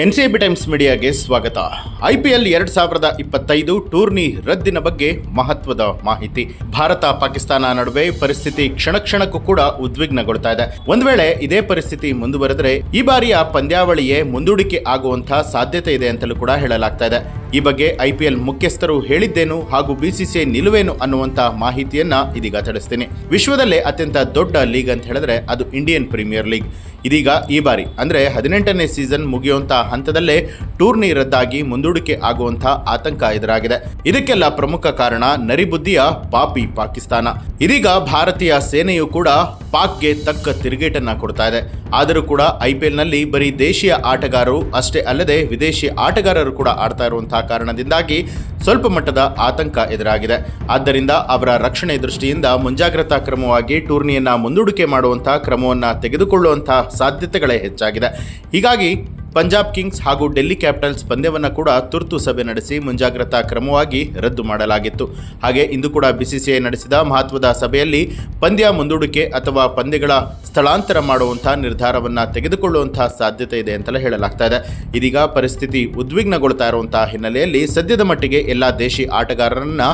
NCB times ಮೀಡಿಯಾಗೆ ಸ್ವಾಗತ. IPL 2025 tourney ರದ್ದಿನ ಬಗ್ಗೆ ಮಹತ್ವದ ಮಾಹಿತಿ. ಭಾರತ ಪಾಕಿಸ್ತಾನ ನಡುವೆ ಪರಿಸ್ಥಿತಿ ಕ್ಷಣಕ್ಕೂ ಕೂಡ ಉದ್ವಿಗ್ನಗೊಳ್ತಾ ಇದೆ. ಒಂದು ವೇಳೆ ಇದೇ ಪರಿಸ್ಥಿತಿ ಮುಂದುವರೆದರೆ ಈ ಬಾರಿಯ ಪಂದ್ಯಾವಳಿಯೇ ಮುಂದೂಡಿಕೆ ಆಗುವಂತಹ ಸಾಧ್ಯತೆ ಇದೆ ಅಂತಲೂ ಕೂಡ ಹೇಳಲಾಗ್ತಾ ಇದೆ. ಈ ಬಗ್ಗೆ IPL ಮುಖ್ಯಸ್ಥರು ಹೇಳಿದ್ದೇನು ಹಾಗೂ BCCI ನಿಲುವೇನು ಅನ್ನುವಂತ ಮಾಹಿತಿಯನ್ನ ಇದೀಗ ತಿಳಿಸ್ತೀನಿ. ವಿಶ್ವದಲ್ಲೇ ಅತ್ಯಂತ ದೊಡ್ಡ ಲೀಗ್ ಅಂತ ಹೇಳಿದ್ರೆ ಅದು ಇಂಡಿಯನ್ ಪ್ರೀಮಿಯರ್ ಲೀಗ್. ಇದೀಗ ಈ ಬಾರಿ ಅಂದ್ರೆ 18ನೇ ಸೀಸನ್ ಮುಗಿಯುವಂತ ಹಂತದಲ್ಲೇ ಟೂರ್ನಿ ರದ್ದಾಗಿ ಮುಂದೂಡಿಕೆ ಆಗುವಂತ ಆತಂಕ ಎದುರಾಗಿದೆ. ಇದಕ್ಕೆಲ್ಲ ಪ್ರಮುಖ ಕಾರಣ ನರಿಬುದ್ಧಿಯ ಪಾಪಿ ಪಾಕಿಸ್ತಾನ. ಇದೀಗ ಭಾರತೀಯ ಸೇನೆಯು ಕೂಡ ಪಾಕ್ಗೆ ತಕ್ಕ ತಿರುಗೇಟನ್ನ ಕೊಡ್ತಾ ಇದೆ. ಆದರೂ ಕೂಡ IPL ನಲ್ಲಿ ಬರೀ ದೇಶೀಯ ಆಟಗಾರರು ಅಷ್ಟೇ ಅಲ್ಲದೆ ವಿದೇಶಿ ಆಟಗಾರರು ಕೂಡ ಆಡ್ತಾ ಇರುವಂತಹ ಕಾರಣದಿಂದಾಗಿ ಸ್ವಲ್ಪ ಮಟ್ಟದ ಆತಂಕ ಎದುರಾಗಿದೆ. ಆದ್ದರಿಂದ ಅವರ ರಕ್ಷಣೆ ದೃಷ್ಟಿಯಿಂದ ಮುಂಜಾಗ್ರತಾ ಕ್ರಮವಾಗಿ ಟೂರ್ನಿಯನ್ನ ಮುಂದೂಡಿಕೆ ಮಾಡುವಂತಹ ಕ್ರಮವನ್ನು ತೆಗೆದುಕೊಳ್ಳುವಂತಹ ಸಾಧ್ಯತೆಗಳೇ ಹೆಚ್ಚಾಗಿದೆ. ಹೀಗಾಗಿ ಪಂಜಾಬ್ ಕಿಂಗ್ಸ್ ಹಾಗೂ ಡೆಲ್ಲಿ ಕ್ಯಾಪಿಟಲ್ಸ್ ಪಂದ್ಯವನ್ನು ಕೂಡ ತುರ್ತು ಸಭೆ ನಡೆಸಿ ಮುಂಜಾಗ್ರತಾ ಕ್ರಮವಾಗಿ ರದ್ದು ಮಾಡಲಾಗಿತ್ತು. ಹಾಗೆ ಇಂದು ಕೂಡ BCCI ನಡೆಸಿದ ಮಹತ್ವದ ಸಭೆಯಲ್ಲಿ ಪಂದ್ಯ ಮುಂದೂಡಿಕೆ ಅಥವಾ ಪಂದ್ಯಗಳ ಸ್ಥಳಾಂತರ ಮಾಡುವಂತಹ ನಿರ್ಧಾರವನ್ನು ತೆಗೆದುಕೊಳ್ಳುವಂತಹ ಸಾಧ್ಯತೆ ಇದೆ ಅಂತಲೇ ಹೇಳಲಾಗ್ತಾ ಇದೆ. ಇದೀಗ ಪರಿಸ್ಥಿತಿ ಉದ್ವಿಗ್ನಗೊಳ್ತಾ ಇರುವಂತಹ ಹಿನ್ನೆಲೆಯಲ್ಲಿ ಸದ್ಯದ ಮಟ್ಟಿಗೆ ಎಲ್ಲ ದೇಶಿ ಆಟಗಾರರನ್ನ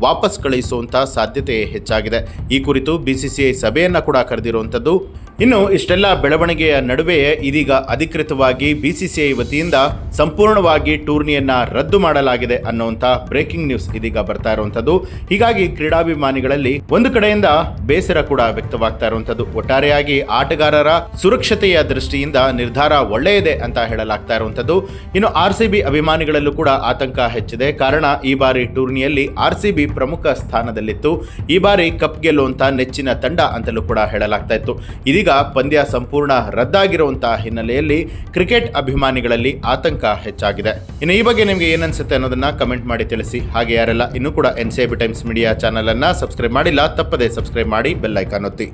ವಾಪಸ್ ಕಳುಹಿಸುವಂತಹ ಸಾಧ್ಯತೆ ಹೆಚ್ಚಾಗಿದೆ. ಈ ಕುರಿತು BCCI ಸಭೆಯನ್ನ ಕೂಡ ಕರೆದಿರುವಂಥದ್ದು. ಇನ್ನು ಇಷ್ಟೆಲ್ಲ ಬೆಳವಣಿಗೆಯ ನಡುವೆಯೇ ಇದೀಗ ಅಧಿಕೃತವಾಗಿ BCCI ವತಿಯಿಂದ ಸಂಪೂರ್ಣವಾಗಿ ಟೂರ್ನಿಯನ್ನ ರದ್ದು ಮಾಡಲಾಗಿದೆ ಅನ್ನುವಂಥ ಬ್ರೇಕಿಂಗ್ ನ್ಯೂಸ್ ಇದೀಗ ಬರ್ತಾ ಇರುವಂಥದ್ದು. ಹೀಗಾಗಿ ಕ್ರೀಡಾಭಿಮಾನಿಗಳಲ್ಲಿ ಒಂದು ಕಡೆಯಿಂದ ಬೇಸರ ಕೂಡ ವ್ಯಕ್ತವಾಗ್ತಾ ಇರುವಂಥದ್ದು. ಒಟ್ಟಾರೆಯಾಗಿ ಆಟಗಾರರ ಸುರಕ್ಷತೆಯ ದೃಷ್ಟಿಯಿಂದ ನಿರ್ಧಾರ ಒಳ್ಳೆಯದೇ ಅಂತ ಹೇಳಲಾಗ್ತಾ ಇರುವಂಥದ್ದು. ಇನ್ನು RCB ಅಭಿಮಾನಿಗಳಲ್ಲೂ ಕೂಡ ಆತಂಕ ಹೆಚ್ಚಿದೆ. ಕಾರಣ ಈ ಬಾರಿ ಟೂರ್ನಿಯಲ್ಲಿ RCB ಪ್ರಮುಖ ಸ್ಥಾನದಲ್ಲಿತ್ತು. ಈ ಬಾರಿ ಕಪ್ ಗೆಲ್ಲುವಂತ ನೆಚ್ಚಿನ ತಂಡ ಅಂತಲೂ ಕೂಡ ಹೇಳಲಾಗ್ತಾ ಇತ್ತು. ಇದೀಗ ಪಂದ್ಯ ಸಂಪೂರ್ಣ ರದ್ದಾಗಿರುವಂತಹ ಹಿನ್ನೆಲೆಯಲ್ಲಿ ಕ್ರಿಕೆಟ್ ಅಭಿಮಾನಿಗಳಲ್ಲಿ ಆತಂಕ ಹೆಚ್ಚಾಗಿದೆ. ಇನ್ನು ಈ ಬಗ್ಗೆ ನಿಮಗೆ ಏನನ್ಸುತ್ತೆ ಅನ್ನೋದನ್ನ ಕಮೆಂಟ್ ಮಾಡಿ ತಿಳಿಸಿ. ಹಾಗೆ ಯಾರೆಲ್ಲ ಇನ್ನೂ ಕೂಡ NCB ಟೈಮ್ಸ್ ಮೀಡಿಯಾ ಚಾನಲ್ ಅನ್ನ ಸಬ್ಸ್ಕ್ರೈಬ್ ಮಾಡಿಲ್ಲ ತಪ್ಪದೆ ಸಬ್ಸ್ಕ್ರೈಬ್ ಮಾಡಿ, ಬೆಲ್ ಐಕಾನ್ ಒತ್ತಿ.